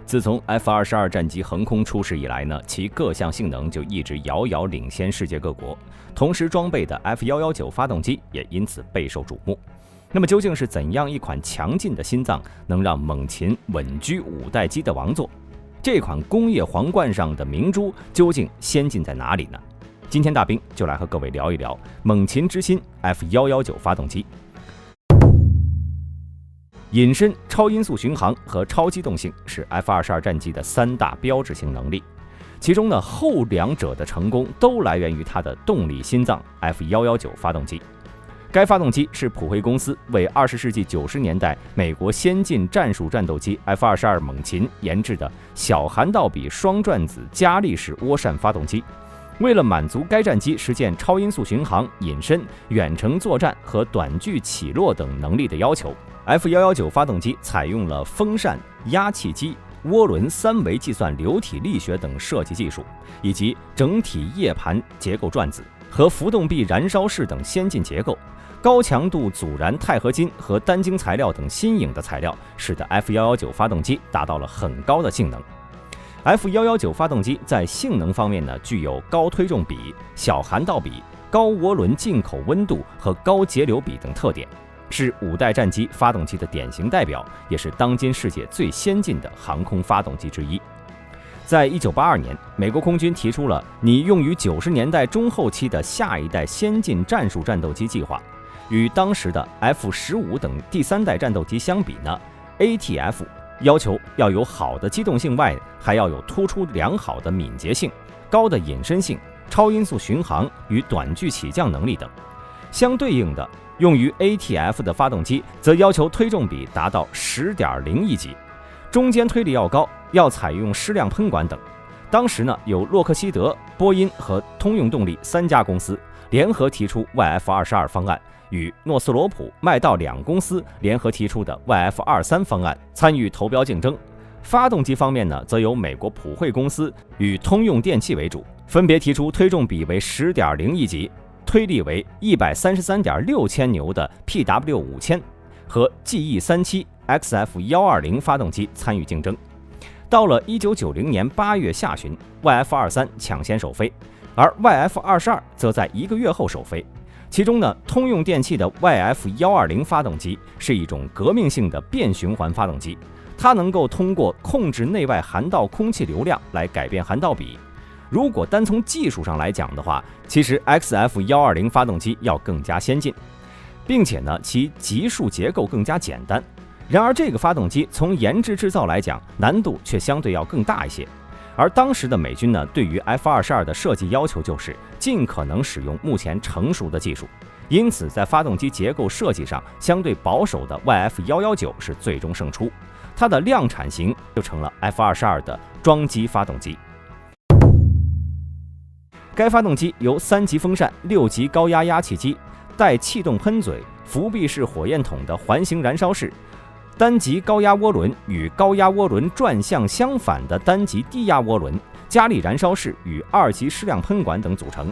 自从 F-22战机横空出世以来呢，其各项性能就一直遥遥领先世界各国，同时装备的 F-119发动机也因此备受瞩目。那么究竟是怎样一款强劲的心脏能让猛禽稳居5代机的王座？这款工业皇冠上的明珠究竟先进在哪里呢？今天大兵就来和各位聊一聊猛禽之心 F-119发动机。隐身、超音速巡航和超机动性是 F-22战机的3大标志性能力，其中呢后两者的成功都来源于它的动力心脏 F-119发动机。该发动机是普惠公司为20世纪90年代美国先进战术战斗机 F-22猛禽研制的小涵道比双转子加力式涡扇发动机。为了满足该战机实现超音速巡航、隐身、远程作战和短距起落等能力的要求， F-119发动机采用了风扇、压气机、涡轮3维计算流体力学等设计技术，以及整体叶盘结构转子和浮动臂燃烧室等先进结构。高强度阻燃钛合金和单晶材料等新颖的材料，使得 F-119发动机达到了很高的性能。F-119发动机在性能方面呢，具有高推重比、小涵道比、高涡轮进口温度和高节流比等特点，是5代战机发动机的典型代表，也是当今世界最先进的航空发动机之一。在1982年，美国空军提出了拟用于90年代中后期的下一代先进战术战斗机计划。与当时的 F-15等第3代战斗机相比呢， ATF 要求要有好的机动性外，还要有突出良好的敏捷性、高的隐身性、超音速巡航与短距起降能力等。相对应的，用于 ATF 的发动机则要求推重比达到 10.0 亿级，中间推力要高，要采用矢量喷管等。当时呢，有洛克希德、波音和通用动力3家公司联合提出 YF-22方案，与诺斯罗普、麦道2公司联合提出的 YF-23方案参与投标竞争。发动机方面呢，则由美国普惠公司与通用电气为主，分别提出推重比为 10.0 亿级、推力为 133.6 千牛的 PW5000 和 GE37XF120 发动机参与竞争。到了1990年8月下旬， YF-23抢先首飞，而 YF-22则在1个月后首飞。其中呢，通用电气的 YF-120 发动机是一种革命性的变循环发动机，它能够通过控制内外涵道空气流量来改变涵道比。如果单从技术上来讲的话，其实 XF-120 发动机要更加先进，并且呢，其级数结构更加简单。然而这个发动机从研制制造来讲，难度却相对要更大一些。而当时的美军呢，对于 F-22的设计要求就是尽可能使用目前成熟的技术，因此在发动机结构设计上相对保守的 YF-119是最终胜出，它的量产型就成了 F-22的装机发动机。该发动机由3级风扇、6级高压压气机、带气动喷嘴、浮闭式火焰筒的环形燃烧室、单级高压涡轮与高压涡轮转向相反的单级低压涡轮、加力燃烧室与2级矢量喷管等组成。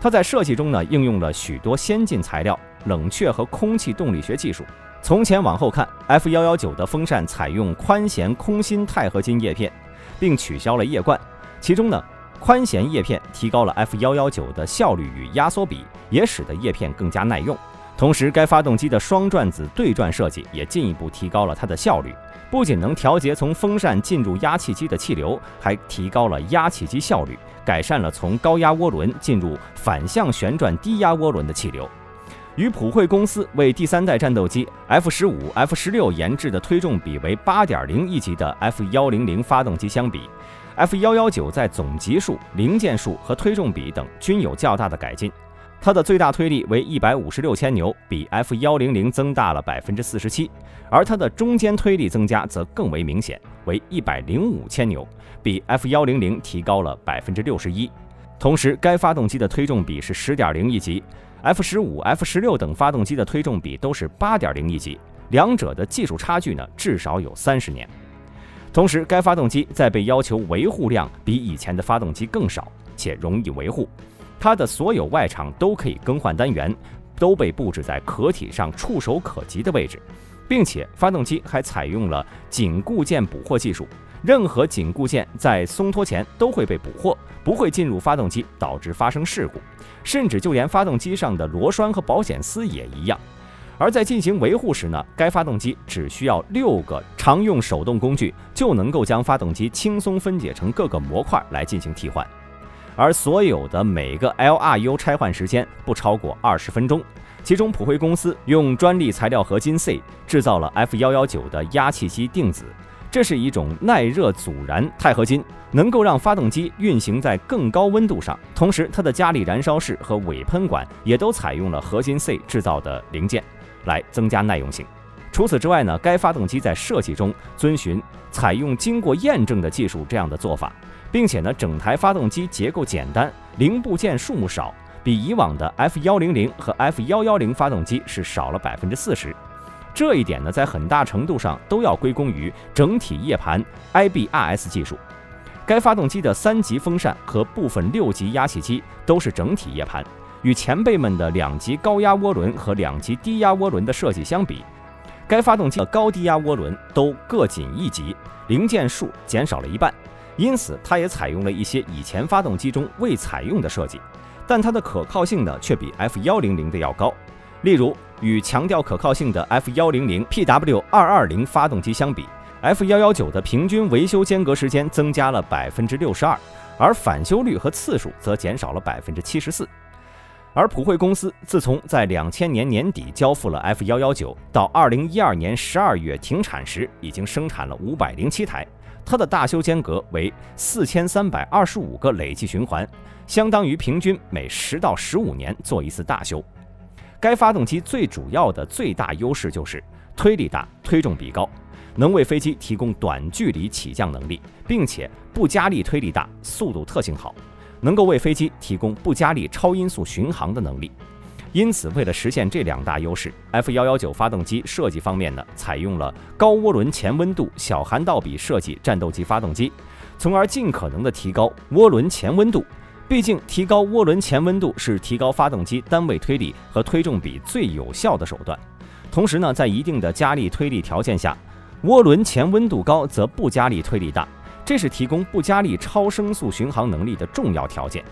它在设计中呢，应用了许多先进材料、冷却和空气动力学技术。从前往后看， F-119的风扇采用宽弦空心钛合金叶片，并取消了叶冠。其中呢，宽弦叶片提高了 F-119的效率与压缩比，也使得叶片更加耐用。同时，该发动机的双转子对转设计也进一步提高了它的效率，不仅能调节从风扇进入压气机的气流，还提高了压气机效率，改善了从高压涡轮进入反向旋转低压涡轮的气流。与普惠公司为第3代战斗机 F-15、F-16研制的推重比为 8.0 亿级的 F-100发动机相比， F-119在总级数、零件数和推重比等均有较大的改进。它的最大推力为156千牛，比 F-100增大了 47%， 而它的中间推力增加则更为明显，为105千牛，比 F-100提高了 61%。 同时，该发动机的推重比是 10.0 亿级， F-15、F-16等发动机的推重比都是 8.0 亿级，两者的技术差距呢至少有30年。同时，该发动机在被要求维护量比以前的发动机更少，且容易维护。它的所有外场都可以更换单元，都被布置在壳体上触手可及的位置，并且发动机还采用了紧固件捕获技术，任何紧固件在松脱前都会被捕获，不会进入发动机导致发生事故，甚至就连发动机上的螺栓和保险丝也一样。而在进行维护时呢，该发动机只需要6个常用手动工具就能够将发动机轻松分解成各个模块来进行替换，而所有的每个 LRU 拆换时间不超过20分钟。其中普惠公司用专利材料合金 C 制造了 F119的压气机定子，这是一种耐热阻燃钛合金，能够让发动机运行在更高温度上，同时它的加力燃烧室和尾喷管也都采用了合金 C 制造的零件，来增加耐用性。除此之外呢，该发动机在设计中遵循采用经过验证的技术这样的做法，并且呢，整台发动机结构简单，零部件数目少，比以往的 F100和 F110发动机是少了40%。这一点呢，在很大程度上都要归功于整体液盘 IBRS 技术。该发动机的3级风扇和部分6级压气机都是整体液盘，与前辈们的2级高压涡轮和2级低压涡轮的设计相比，该发动机的高低压涡轮都各仅1级，零件数减少了1半，因此它也采用了一些以前发动机中未采用的设计，但它的可靠性呢却比 F100的要高。例如，与强调可靠性的 F100 PW220 发动机相比， F119的平均维修间隔时间增加了62%，而返修率和次数则减少了74%。而普惠公司自从在2000年年底交付了 F119， 到2012年12月停产时，已经生产了507台，它的大修间隔为4325个累计循环，相当于平均每10到15年做一次大修。该发动机最主要的最大优势就是推力大、推重比高，能为飞机提供短距离起降能力，并且不加力推力大，速度特性好，能够为飞机提供不加力超音速巡航的能力。因此，为了实现这2大优势， F119发动机设计方面呢，采用了高涡轮前温度、小涵道比设计战斗机发动机，从而尽可能的提高涡轮前温度。毕竟，提高涡轮前温度是提高发动机单位推力和推重比最有效的手段。同时呢，在一定的加力推力条件下，涡轮前温度高则不加力推力大，这是提供不加力超声速巡航能力的重要条件。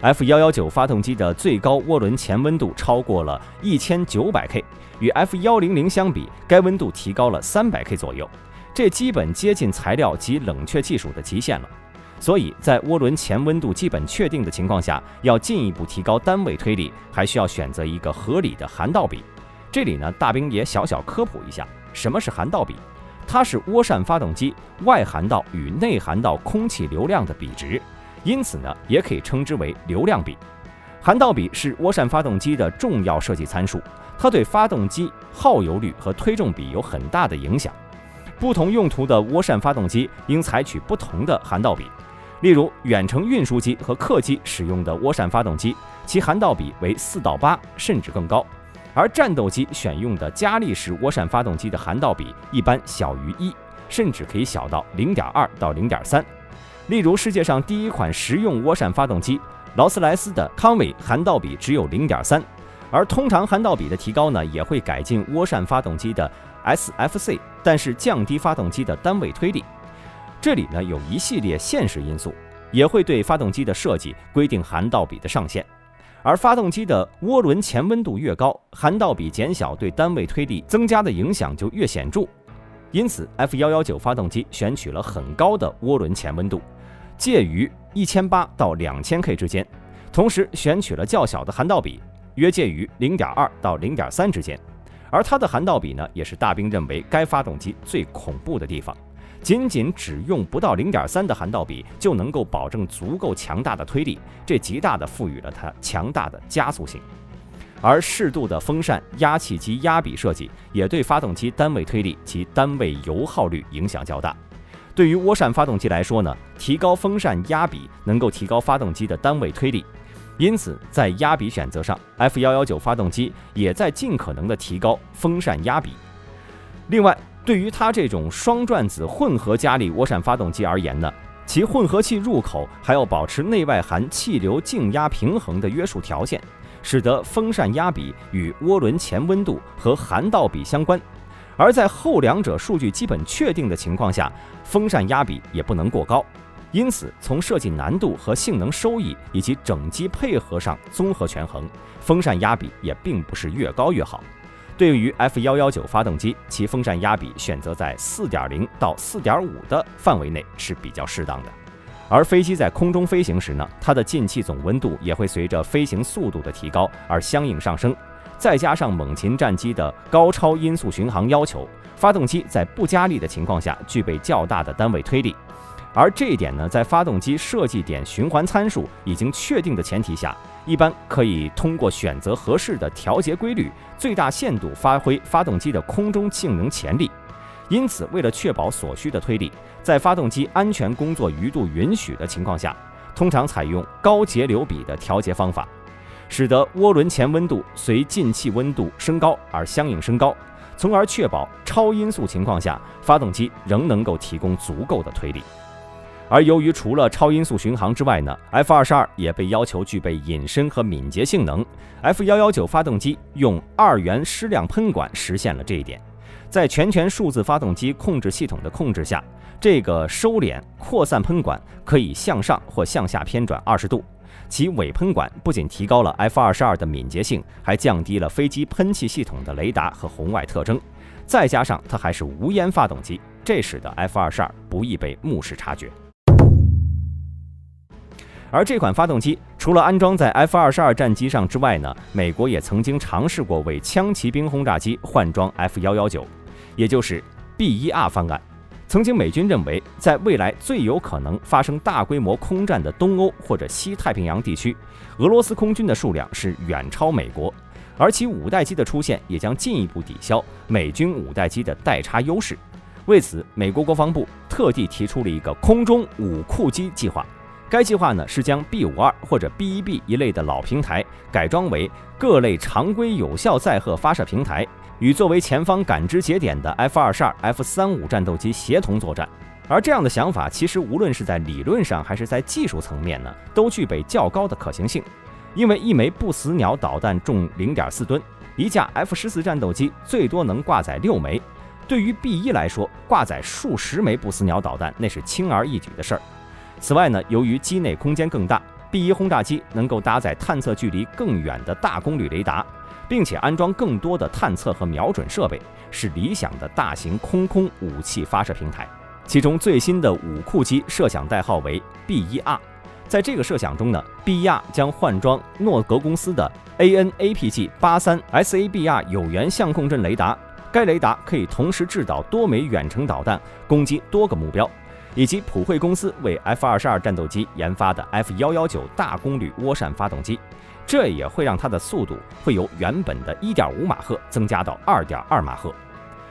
F119发动机的最高涡轮前温度超过了1900K， 与 F100相比，该温度提高了300K 左右，这基本接近材料及冷却技术的极限了。所以在涡轮前温度基本确定的情况下，要进一步提高单位推力，还需要选择一个合理的涵道比。这里呢，大兵也小小科普一下，什么是涵道比？它是涡扇发动机外涵道与内涵道空气流量的比值，因此呢，也可以称之为流量比。涵道比是涡扇发动机的重要设计参数，它对发动机耗油率和推重比有很大的影响。不同用途的涡扇发动机应采取不同的涵道比。例如，远程运输机和客机使用的涡扇发动机，其涵道比为4到8，甚至更高。而战斗机选用的加力式涡扇发动机的涵道比一般小于1，甚至可以小到 0.2 到 0.3。例如，世界上第一款实用涡扇发动机劳斯莱斯的康威涵道比只有 0.3， 而通常涵道比的提高呢，也会改进涡扇发动机的 SFC， 但是降低发动机的单位推力。这里呢，有一系列现实因素，也会对发动机的设计规定涵道比的上限。而发动机的涡轮前温度越高，涵道比减小对单位推力增加的影响就越显著。因此 F119发动机选取了很高的涡轮前温度，介于1800到2000K 之间，同时选取了较小的涵道比，约介于 0.2 到 0.3 之间。而它的涵道比呢，也是大兵认为该发动机最恐怖的地方。仅只用不到 0.3 的涵道比就能够保证足够强大的推力，这极大地赋予了它强大的加速性。而适度的风扇、压气机压比设计也对发动机单位推力及单位油耗率影响较大。对于涡扇发动机来说呢，提高风扇压比能够提高发动机的单位推力，因此在压比选择上 ，F119发动机也在尽可能的提高风扇压比。另外，对于它这种双转子混合加力涡扇发动机而言呢，其混合器入口还要保持内外涵气流静压平衡的约束条件，使得风扇压比与涡轮前温度和涵道比相关。而在后两者数据基本确定的情况下，风扇压比也不能过高。因此，从设计难度和性能收益以及整机配合上综合权衡，风扇压比也并不是越高越好。对于 F119 发动机，其风扇压比选择在 4.0 到 4.5 的范围内是比较适当的。而飞机在空中飞行时呢，它的进气总温度也会随着飞行速度的提高而相应上升。再加上猛禽战机的高超音速巡航要求，发动机在不加力的情况下具备较大的单位推力。而这一点呢，在发动机设计点循环参数已经确定的前提下，一般可以通过选择合适的调节规律，最大限度发挥发动机的空中性能潜力。因此，为了确保所需的推力，在发动机安全工作余度允许的情况下，通常采用高节流比的调节方法，使得涡轮前温度随进气温度升高而相应升高，从而确保超音速情况下，发动机仍能够提供足够的推力。而由于除了超音速巡航之外呢 ，F22 也被要求具备隐身和敏捷性能。F119 发动机用2元矢量喷管实现了这一点。在全数字发动机控制系统的控制下，这个收敛扩散喷管可以向上或向下偏转20度。其尾喷管不仅提高了 F22 的敏捷性，还降低了飞机喷气系统的雷达和红外特征。再加上它还是无烟发动机，这使得 F22 不易被目视察觉。而这款发动机除了安装在 F-22 战机上之外呢，美国也曾经尝试过为枪骑兵轰炸机换装 F119， 也就是 B1R 方案。曾经美军认为，在未来最有可能发生大规模空战的东欧或者西太平洋地区，俄罗斯空军的数量是远超美国，而其五代机的出现也将进一步抵消美军五代机的代差优势。为此，美国国防部特地提出了一个空中五库机计划。该计划呢是将 B52 或者 B1B 一类的老平台改装为各类常规有效载荷发射平台，与作为前方感知节点的 F-22、F-35 战斗机协同作战。而这样的想法其实无论是在理论上还是在技术层面呢，都具备较高的可行性。因为一枚不死鸟导弹重 0.4 吨，一架 F-14 战斗机最多能挂载6枚。对于 B1 来说，挂载数十枚不死鸟导弹那是轻而易举的事儿。此外呢，由于机内空间更大， B1 轰炸机能够搭载探测距离更远的大功率雷达，并且安装更多的探测和瞄准设备，是理想的大型空武器发射平台。其中最新的五库机设想代号为 B1R。 在这个设想中呢， B1R 将换装诺格公司的 AN/APG-83 SABR 有源相控阵雷达，该雷达可以同时制导多枚远程导弹，攻击多个目标，以及普惠公司为 F-22 战斗机研发的 F119 大功率涡扇发动机，这也会让它的速度会由原本的 1.5 马赫增加到 2.2 马赫。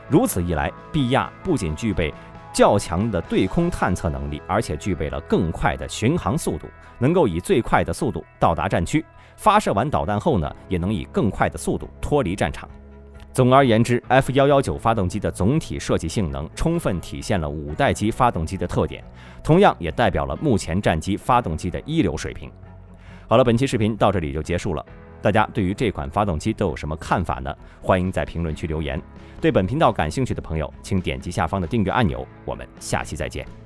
如此一来， B1R 不仅具备较强的对空探测能力，而且具备了更快的巡航速度，能够以最快的速度到达战区，发射完导弹后呢，也能以更快的速度脱离战场。总而言之， F119 发动机的总体设计性能充分体现了五代机发动机的特点，同样也代表了目前战机发动机的一流水平。好了，本期视频到这里就结束了。大家对于这款发动机都有什么看法呢？欢迎在评论区留言。对本频道感兴趣的朋友，请点击下方的订阅按钮。我们下期再见。